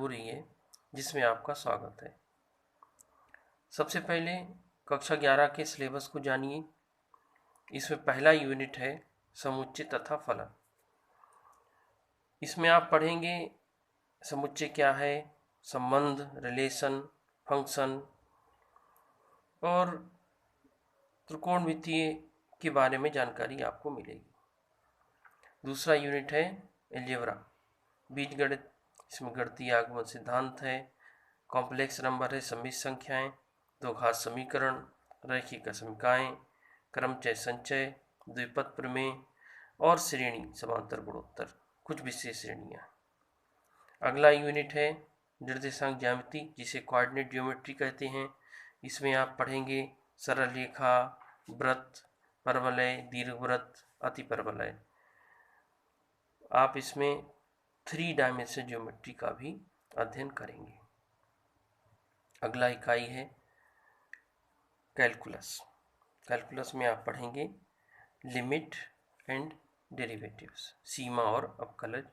हो रही है जिसमें आपका स्वागत है। सबसे पहले कक्षा 11 के सिलेबस को जानिए। इसमें पहला यूनिट है समुच्चय तथा फलन। इसमें आप पढ़ेंगे समुच्चय क्या है, संबंध, रिलेशन, फंक्शन और त्रिकोणमितीय के बारे में जानकारी आपको मिलेगी। दूसरा यूनिट है अलजेब्रा, बीजगणित। इसमें गणितीय आगमन सिद्धांत है, कॉम्प्लेक्स नंबर है, सम्मिश्र संख्याएं, दो घात समीकरण, रैखिक समीकरण, क्रमचय संचय, द्विपद प्रमेय और श्रेणी समांतर गुणोत्तर, कुछ विशेष श्रेणियां। अगला यूनिट है निर्देशांक ज्यामिति, जिसे कोऑर्डिनेट ज्योमेट्री कहते हैं। इसमें आप पढ़ेंगे सरल रेखा, वृत्त, परवलय, दीर्घवृत्त, अतिपरवलय। आप इसमें 3 डायमेंशन ज्योमेट्री का भी अध्ययन करेंगे। अगला इकाई है कैलकुलस। कैलकुलस में आप पढ़ेंगे लिमिट एंड डेरिवेटिव्स, सीमा और अवकलज।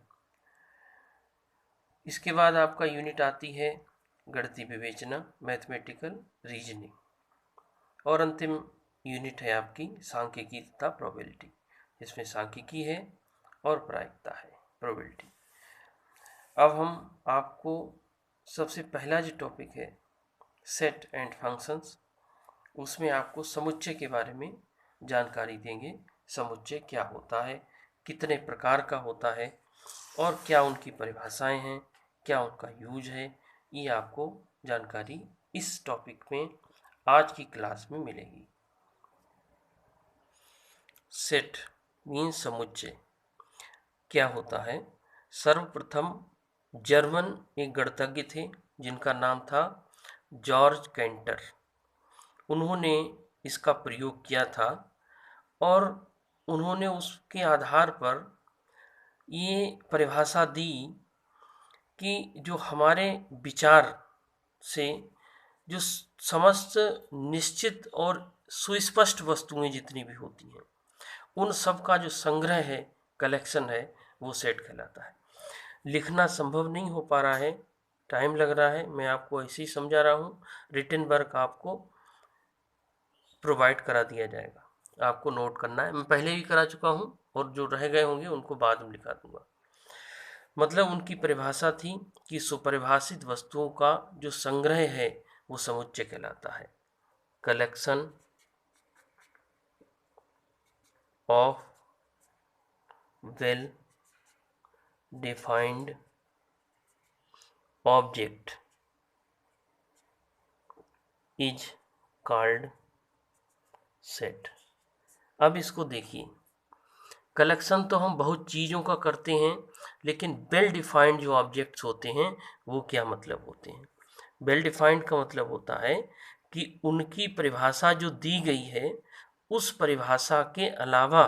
इसके बाद आपका यूनिट आती है गणितीय विवेचना, मैथमेटिकल रीजनिंग। और अंतिम यूनिट है आपकी सांख्यिकी तथा प्रोबेबिलिटी, जिसमें सांख्यिकी है और प्रायिकता है, प्रोबेबिलिटी। अब हम आपको सबसे पहला जो टॉपिक है सेट एंड फंक्शंस, उसमें आपको समुच्चय के बारे में जानकारी देंगे। समुच्चय क्या होता है, कितने प्रकार का होता है और क्या उनकी परिभाषाएं हैं, क्या उनका यूज है, ये आपको जानकारी इस टॉपिक में आज की क्लास में मिलेगी। सेट मीन्स समुच्चय क्या होता है। सर्वप्रथम जर्मन एक गणितज्ञ थे जिनका नाम था जॉर्ज कैंटर। उन्होंने इसका प्रयोग किया था और उन्होंने उसके आधार पर ये परिभाषा दी कि जो हमारे विचार से जो समस्त निश्चित और सुस्पष्ट वस्तुएं जितनी भी होती हैं, उन सब का जो संग्रह है, कलेक्शन है, वो सेट कहलाता है। लिखना संभव नहीं हो पा रहा है, टाइम लग रहा है, मैं आपको ऐसे ही समझा रहा हूँ। रिटन वर्क आपको प्रोवाइड करा दिया जाएगा, आपको नोट करना है। मैं पहले भी करा चुका हूँ और जो रह गए होंगे उनको बाद में लिखा दूंगा। मतलब उनकी परिभाषा थी कि सुपरिभाषित वस्तुओं का जो संग्रह है वो समुच्चय कहलाता है। Collection of well defined object is called set. अब इसको देखिए, कलेक्शन तो हम बहुत चीज़ों का करते हैं, लेकिन वेल डिफाइंड जो ऑब्जेक्ट्स होते हैं वो क्या मतलब होते हैं। वेल डिफाइंड का मतलब होता है कि उनकी परिभाषा जो दी गई है उस परिभाषा के अलावा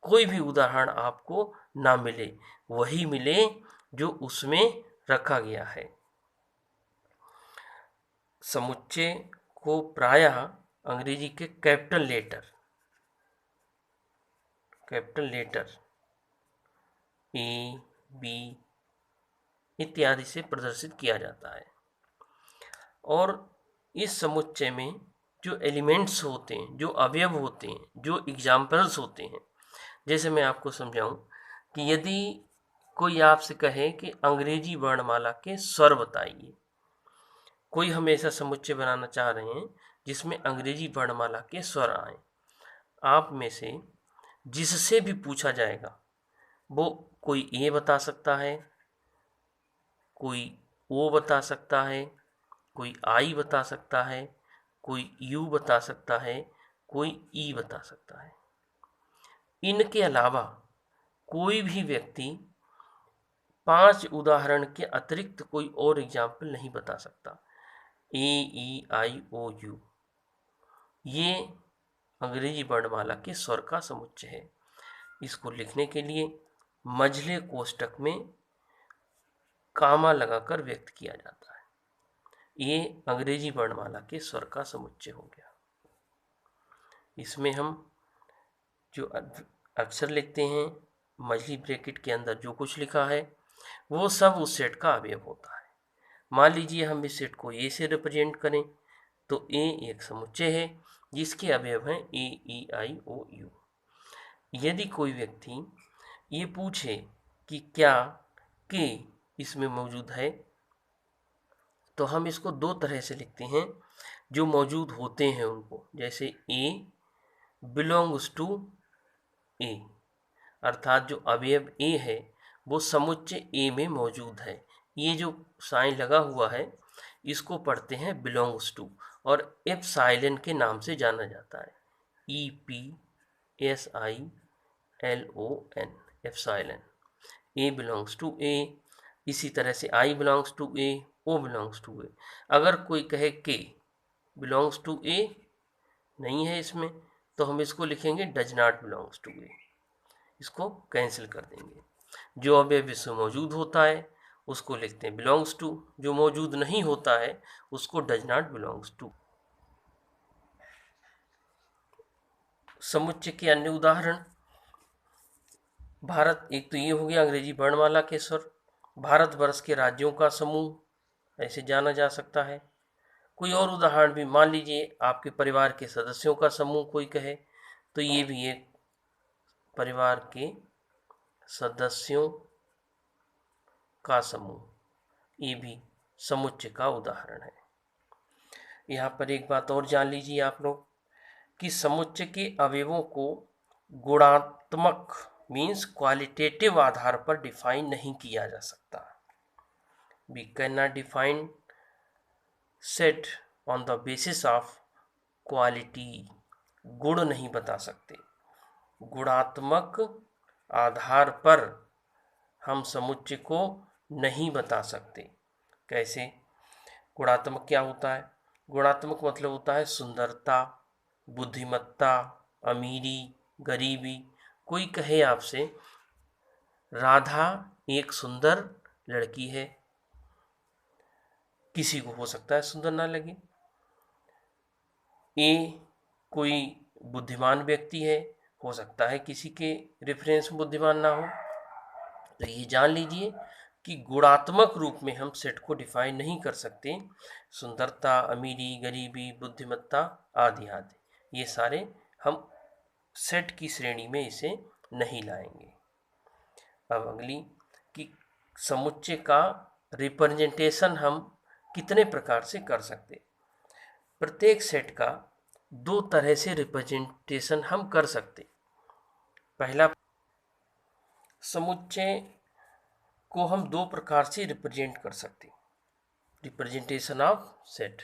कोई भी उदाहरण आपको ना मिले, वही मिले जो उसमें रखा गया है। समुच्चय को प्रायः अंग्रेजी के कैपिटल लेटर ए, बी इत्यादि से प्रदर्शित किया जाता है। और इस समुच्चय में जो एलिमेंट्स होते हैं, जो अवयव होते हैं, जो एग्जाम्पल्स होते हैं, जैसे मैं आपको समझाऊं कि यदि कोई आपसे कहे कि अंग्रेजी वर्णमाला के स्वर बताइए, कोई हम ऐसा समुच्चय बनाना चाह रहे हैं जिसमें अंग्रेजी वर्णमाला के स्वर आए, आप में से जिससे भी पूछा जाएगा वो कोई ए बता सकता है, कोई ओ बता सकता है, कोई आई बता सकता है, कोई यू बता सकता है, कोई ई बता सकता है। इनके अलावा कोई भी व्यक्ति 5 उदाहरण के अतिरिक्त कोई और एग्जाम्पल नहीं बता सकता। ए, ई, आई, ओ, यू ये अंग्रेजी वर्णमाला के स्वर का समुच्चय है। इसको लिखने के लिए मझले कोष्टक में कामा लगाकर व्यक्त किया जाता है। ये अंग्रेजी वर्णमाला के स्वर का समुच्चय हो गया। इसमें हम जो अक्षर लिखते हैं, मझली ब्रैकेट के अंदर जो कुछ लिखा है वो सब उस सेट का अवयव होता है। मान लीजिए हम इस सेट को ए से रिप्रेजेंट करें तो ए एक समुच्चय है जिसके अवयव हैं ए ई आई ओ यू। यदि कोई व्यक्ति ये पूछे कि क्या के इसमें मौजूद है तो हम इसको दो तरह से लिखते हैं जो मौजूद होते हैं उनको, जैसे ए बिलोंग्स टू ए, अर्थात जो अवयव ए है वो समुच्चय ए में मौजूद है। ये जो साइन लगा हुआ है इसको पढ़ते हैं बिलोंग्स टू और एप्सिलॉन के नाम से जाना जाता है, EPSILON, epsilon. A belongs to A, इसी तरह से I belongs to A, O belongs to A. अगर कोई कहे के बिलोंग्स टू ए नहीं है इसमें तो हम इसको लिखेंगे डज नॉट बिलोंग्स टू ए, इसको कैंसिल कर देंगे। जो अवयव इसमें मौजूद होता है उसको लिखते हैं बिलोंग्स टू, जो मौजूद नहीं होता है उसको डज नॉट बिलोंग्स टू। समुच्चय के अन्य उदाहरण, भारत, एक तो ये हो गया अंग्रेजी वर्णमाला के स्वर, भारतवर्ष के राज्यों का समूह ऐसे जाना जा सकता है। कोई और उदाहरण भी, मान लीजिए आपके परिवार के सदस्यों का समूह कोई कहे तो ये भी एक परिवार के सदस्यों का समूह, ये भी समुच्चय का उदाहरण है। यहाँ पर एक बात और जान लीजिए आप लोग कि समुच्चय के अवयवों को गुणात्मक मीन्स क्वालिटेटिव आधार पर डिफाइन नहीं किया जा सकता। We can not define set on the basis of quality, गुण नहीं बता सकते। गुणात्मक आधार पर हम समुच्चय को नहीं बता सकते। कैसे? गुणात्मक क्या होता है? गुणात्मक मतलब होता है सुंदरता, बुद्धिमत्ता, अमीरी, गरीबी। कोई कहे आपसे राधा एक सुंदर लड़की है, किसी को हो सकता है सुंदर ना लगे। ए कोई बुद्धिमान व्यक्ति है, हो सकता है किसी के रेफरेंस में बुद्धिमान ना हो। तो ये जान लीजिए कि गुणात्मक रूप में हम सेट को डिफाइन नहीं कर सकते। सुंदरता, अमीरी, गरीबी, बुद्धिमत्ता आदि आदि, ये सारे हम सेट की श्रेणी में इसे नहीं लाएंगे। अब अगली कि समुच्चय का रिप्रेजेंटेशन हम कितने प्रकार से कर सकते। प्रत्येक सेट का दो तरह से रिप्रेजेंटेशन हम कर सकते। पहला, समुच्चय को हम दो प्रकार से रिप्रेजेंट कर सकते, रिप्रेजेंटेशन ऑफ सेट।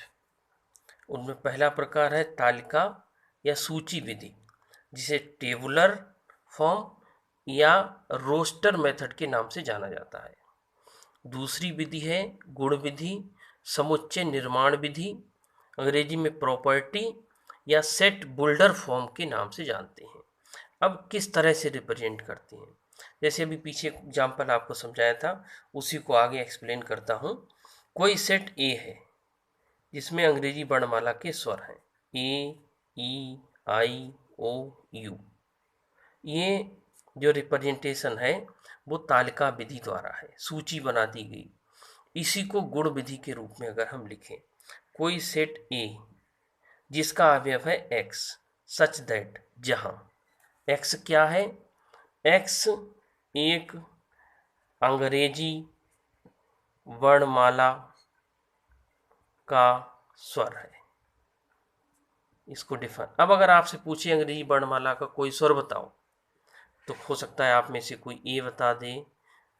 उनमें पहला प्रकार है तालिका या सूची विधि, जिसे टेबुलर फॉर्म या रोस्टर मेथड के नाम से जाना जाता है। दूसरी विधि है गुण विधि, समुच्चय निर्माण विधि, अंग्रेजी में प्रॉपर्टी या सेट बिल्डर फॉर्म के नाम से जानते हैं। अब किस तरह से रिप्रेजेंट करते हैं, जैसे अभी पीछे एग्जाम्पल आपको समझाया था उसी को आगे एक्सप्लेन करता हूँ। कोई सेट ए है जिसमें अंग्रेजी वर्णमाला के स्वर हैं ए, ई, आई, ओ, यू। ये जो रिप्रेजेंटेशन है वो तालिका विधि द्वारा है, सूची बना दी गई। इसी को गुण विधि के रूप में अगर हम लिखें, कोई सेट ए जिसका अवयव है एक्स, सच दैट, जहां एक्स क्या है? एक्स एक अंग्रेजी वर्णमाला का स्वर है, इसको डिफाइन। अब अगर आपसे पूछे अंग्रेजी वर्णमाला का कोई स्वर बताओ तो हो सकता है आप में से कोई ए बता दे,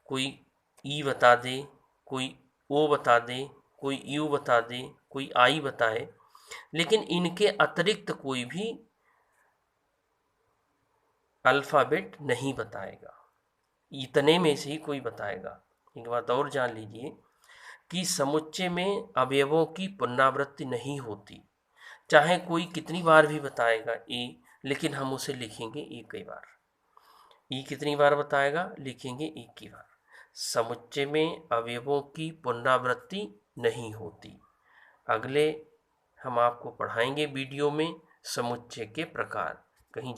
कोई ई बता दे, कोई ओ बता दे, कोई यू बता दे, कोई आई बताए, लेकिन इनके अतिरिक्त कोई भी अल्फ़ाबेट नहीं बताएगा, इतने में से ही कोई बताएगा। एक बात और जान लीजिए कि समुच्चय में अवयवों की पुनरावृत्ति नहीं होती, चाहे कोई कितनी बार भी बताएगा ए, लेकिन हम उसे लिखेंगे एक ही बार। ई कितनी बार बताएगा? लिखेंगे एक ही बार। समुच्चय में अवयवों की पुनरावृत्ति नहीं होती। अगले हम आपको पढ़ाएंगे वीडियो में समुच्चय के प्रकार। कहीं